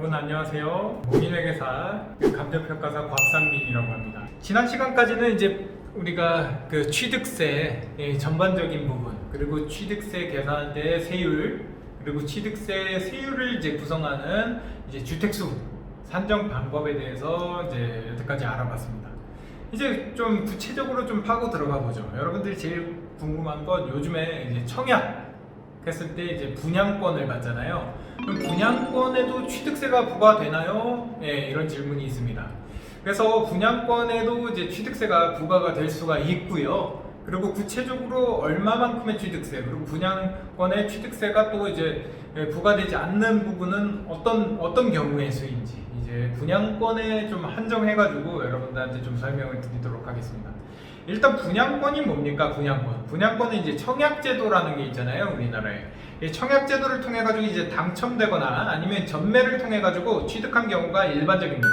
여러분 안녕하세요. 공인회계사 감정평가사 곽상민이라고 합니다. 지난 시간까지는 이제 우리가 그 취득세 전반적인 부분, 그리고 취득세 계산할 때 세율, 그리고 취득세 세율을 이제 구성하는 이제 주택수 산정 방법에 대해서 이제 여태까지 알아봤습니다. 이제 좀 구체적으로 좀 파고 들어가 보죠. 여러분들이 제일 궁금한 건 요즘에 이제 청약 했을 때 이제 분양권을 받잖아요. 그럼 분양권에도 취득세가 부과되나요? 네, 이런 질문이 있습니다. 그래서 분양권에도 이제 취득세가 부과가 될 수가 있고요. 그리고 구체적으로 얼마만큼의 취득세, 그리고 분양권의 취득세가 또 이제 부과되지 않는 부분은 어떤 경우의 수인지 이제 분양권에 좀 한정해가지고 여러분들한테 좀 설명을 드리도록 하겠습니다. 일단 분양권이 뭡니까? 분양권은 이제 청약제도라는 게 있잖아요, 우리나라에. 이 청약제도를 통해 가지고 이제 당첨되거나 아니면 전매를 통해 가지고 취득한 경우가 일반적입니다.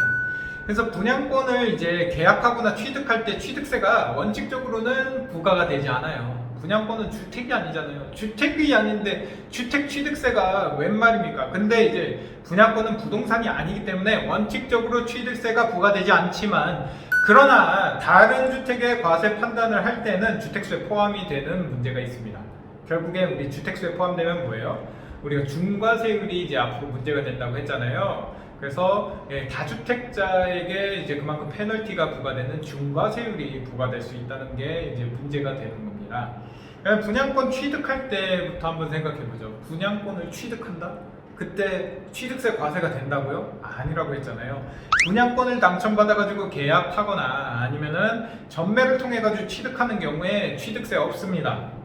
그래서 분양권을 이제 계약하거나 취득할 때 취득세가 원칙적으로는 부과가 되지 않아요. 분양권은 주택이 아니잖아요. 주택이 아닌데 주택 취득세가 웬 말입니까? 근데 이제 분양권은 부동산이 아니기 때문에 원칙적으로 취득세가 부과되지 않지만, 그러나 다른 주택의 과세 판단을 할 때는 주택수에 포함이 되는 문제가 있습니다. 결국에 우리 주택수에 포함되면 뭐예요? 우리가 중과세율이 이제 앞으로 문제가 된다고 했잖아요. 그래서 다주택자에게 이제 그만큼 페널티가 부과되는 중과세율이 부과될 수 있다는 게 이제 문제가 되는 겁니다. 분양권 취득할 때부터 한번 생각해 보죠. 분양권을 취득한다? 그때 취득세 과세가 된다고요? 아니라고 했잖아요. 분양권을 당첨받아가지고 계약하거나 아니면은 전매를 통해가지고 취득하는 경우에 취득세 없습니다.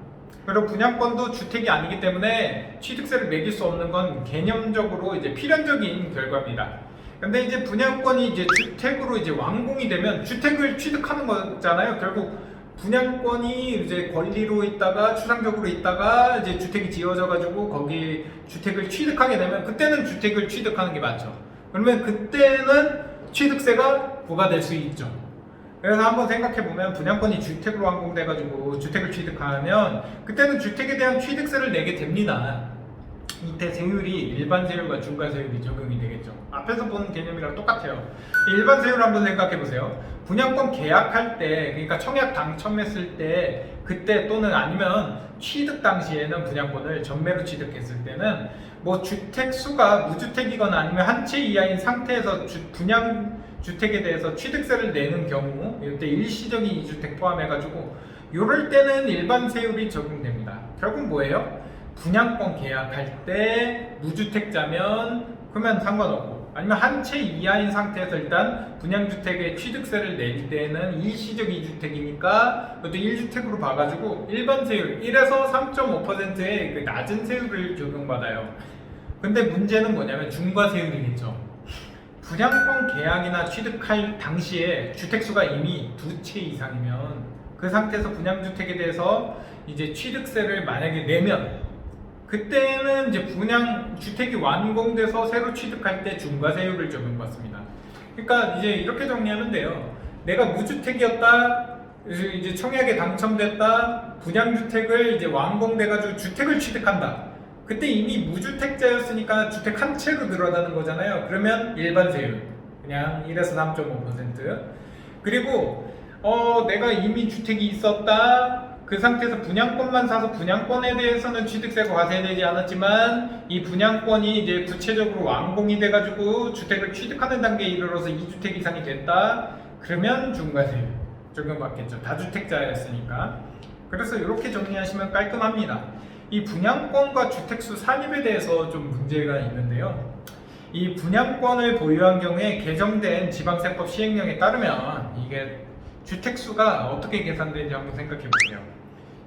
그리고 분양권도 주택이 아니기 때문에 취득세를 매길 수 없는 건 개념적으로 이제 필연적인 결과입니다. 근데 이제 분양권이 이제 주택으로 이제 완공이 되면 주택을 취득하는 거잖아요. 결국 분양권이 이제 권리로 있다가 추상적으로 있다가 이제 주택이 지어져 가지고 거기 주택을 취득하게 되면 그때는 주택을 취득하는 게 맞죠. 그러면 그때는 취득세가 부과될 수 있죠. 그래서 한번 생각해 보면 분양권이 주택으로 완공돼 가지고 주택을 취득하면 그때는 주택에 대한 취득세를 내게 됩니다. 이때 세율이 일반 세율과 중과 세율이 적용이 되겠죠. 앞에서 본 개념이랑 똑같아요. 일반 세율 한번 생각해 보세요. 분양권 계약할 때, 그러니까 청약 당첨했을 때, 그때 또는 아니면 취득 당시에는 분양권을 전매로 취득했을 때는 뭐 주택 수가 무주택이거나 아니면 한 채 이하인 상태에서 분양 주택에 대해서 취득세를 내는 경우, 이때 일시적인 이주택 포함해가지고 이럴 때는 일반 세율이 적용됩니다. 결국 뭐예요? 분양권 계약할 때 무주택자면 그러면 상관없고, 아니면 한 채 이하인 상태에서 일단 분양주택에 취득세를 낼 때는 일시적 이주택이니까 그것도 1주택으로 봐가지고 일반 세율 1에서 3.5%의 그 낮은 세율을 적용받아요. 근데 문제는 뭐냐면 중과세율이겠죠. 분양권 계약이나 취득할 당시에 주택수가 이미 2채 이상이면 그 상태에서 분양주택에 대해서 이제 취득세를 만약에 내면 그때는 이제 분양주택이 완공돼서 새로 취득할 때 중과세율을 적용받습니다. 그러니까 이제 이렇게 정리하면 돼요. 내가 무주택이었다, 이제 청약에 당첨됐다, 분양주택을 이제 완공돼가지고 주택을 취득한다. 그때 이미 무주택자였으니까 주택 한 채로 늘어나는 거잖아요. 그러면 일반 세율 그냥 1에서 3.5%. 그리고 내가 이미 주택이 있었다, 그 상태에서 분양권만 사서 분양권에 대해서는 취득세가 과세되지 않았지만 이 분양권이 이제 구체적으로 완공이 돼가지고 주택을 취득하는 단계에 이르러서 2주택 이상이 됐다, 그러면 중과세율 적용받겠죠. 다주택자였으니까. 그래서 이렇게 정리하시면 깔끔합니다. 이 분양권과 주택수 산입에 대해서 좀 문제가 있는데요. 이 분양권을 보유한 경우에 개정된 지방세법 시행령에 따르면 이게 주택수가 어떻게 계산되는지 한번 생각해 보세요.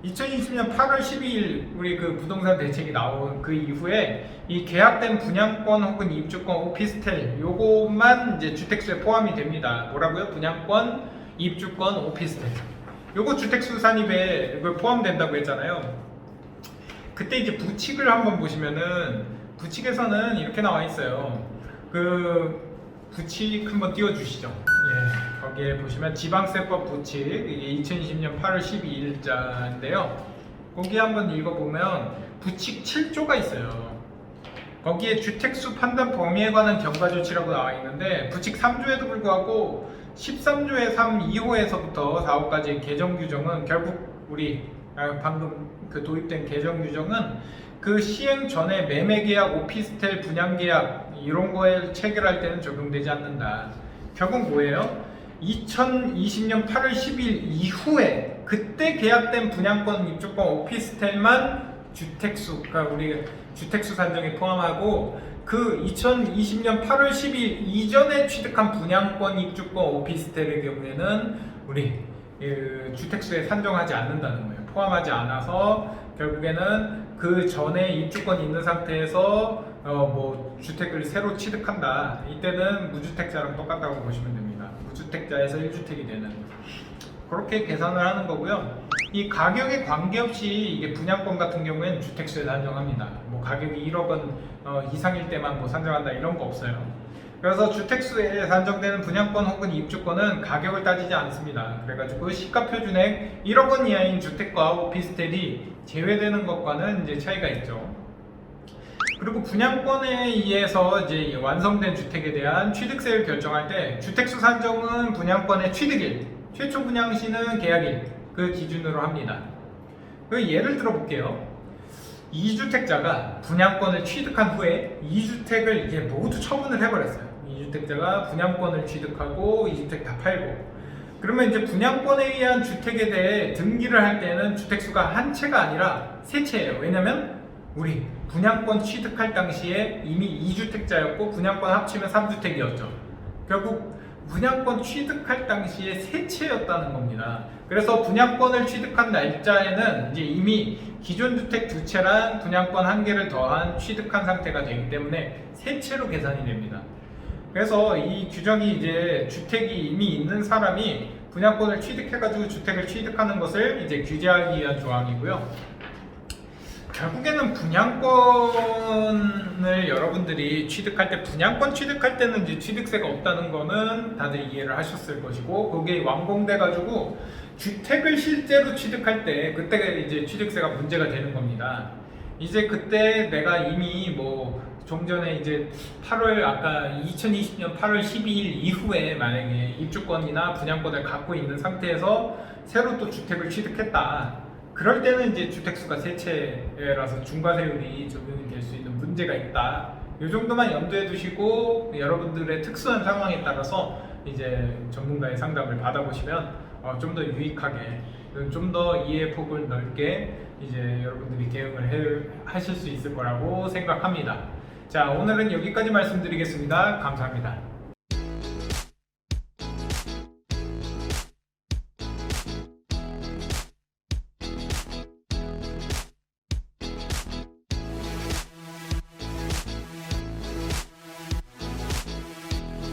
2020년 8월 12일 우리 그 부동산 대책이 나온 그 이후에 이 계약된 분양권 혹은 입주권, 오피스텔 요것만 이제 주택수에 포함이 됩니다. 뭐라고요? 분양권, 입주권, 오피스텔. 요거 주택수 산입에 포함된다고 했잖아요. 그때 이제 부칙을 한번 보시면은 부칙에서는 이렇게 나와 있어요. 그 부칙 한번 띄워주시죠. 예, 거기에 보시면 지방세법 부칙, 이게 2020년 8월 12일자인데요. 거기 한번 읽어보면 부칙 7조가 있어요. 거기에 주택수 판단 범위에 관한 경과 조치라고 나와 있는데 부칙 3조에도 불구하고 13조의 3 2호에서부터 4호까지의 개정 규정은 결국 우리 방금 그 도입된 개정 규정은 그 시행 전에 매매 계약, 오피스텔 분양 계약 이런 거에 체결할 때는 적용되지 않는다. 결국 뭐예요? 2020년 8월 10일 이후에 그때 계약된 분양권, 입주권, 오피스텔만 주택수, 그러니까 우리 주택수 산정에 포함하고 그 2020년 8월 10일 이전에 취득한 분양권, 입주권, 오피스텔의 경우에는 우리 주택수에 산정하지 않는다는 거예요. 포함하지 않아서 결국에는 그 전에 입주권 있는 상태에서 뭐 주택을 새로 취득한다. 이때는 무주택자랑 똑같다고 보시면 됩니다. 무주택자에서 1주택이 되는 그렇게 계산을 하는 거고요. 이 가격에 관계없이 이게 분양권 같은 경우에는 주택수에 산정합니다. 뭐 가격이 1억 원 이상일 때만 뭐 산정한다 이런 거 없어요. 그래서 주택수에 산정되는 분양권 혹은 입주권은 가격을 따지지 않습니다. 그래가지고 시가표준액 1억 원 이하인 주택과 오피스텔이 제외되는 것과는 이제 차이가 있죠. 그리고 분양권에 의해서 이제 완성된 주택에 대한 취득세를 결정할 때 주택수 산정은 분양권의 취득일, 최초 분양시는 계약일 그 기준으로 합니다. 그 예를 들어 볼게요. 2주택자가 분양권을 취득한 후에 2주택을 이제 모두 처분을 해버렸어요. 2주택자가 분양권을 취득하고 2주택 다 팔고 그러면 이제 분양권에 의한 주택에 대해 등기를 할 때는 주택수가 한 채가 아니라 세 채예요. 왜냐면 우리 분양권 취득할 당시에 이미 2주택자였고 분양권 합치면 3주택이었죠. 결국 분양권 취득할 당시에 세 채였다는 겁니다. 그래서 분양권을 취득한 날짜에는 이제 이미 기존 주택 두 채랑 분양권 한 개를 더한 취득한 상태가 되기 때문에 세 채로 계산이 됩니다. 그래서 이 규정이 이제 주택이 이미 있는 사람이 분양권을 취득해가지고 주택을 취득하는 것을 이제 규제하기 위한 조항이고요. 결국에는 분양권을 여러분들이 취득할 때 분양권 취득할 때는 이제 취득세가 없다는 거는 다들 이해를 하셨을 것이고 그게 완공돼 가지고 주택을 실제로 취득할 때 그때 이제 취득세가 문제가 되는 겁니다. 이제 그때 내가 이미 뭐 좀 전에 이제 8월 아까 2020년 8월 12일 이후에 만약에 입주권이나 분양권을 갖고 있는 상태에서 새로 또 주택을 취득했다. 그럴 때는 이제 주택수가 세 채라서 중과세율이 적용이 될 수 있는 문제가 있다. 이 정도만 염두에 두시고 여러분들의 특수한 상황에 따라서 이제 전문가의 상담을 받아보시면 좀 더 유익하게, 좀 더 이해 폭을 넓게 이제 여러분들이 대응을 하실 수 있을 거라고 생각합니다. 자, 오늘은 여기까지 말씀드리겠습니다. 감사합니다.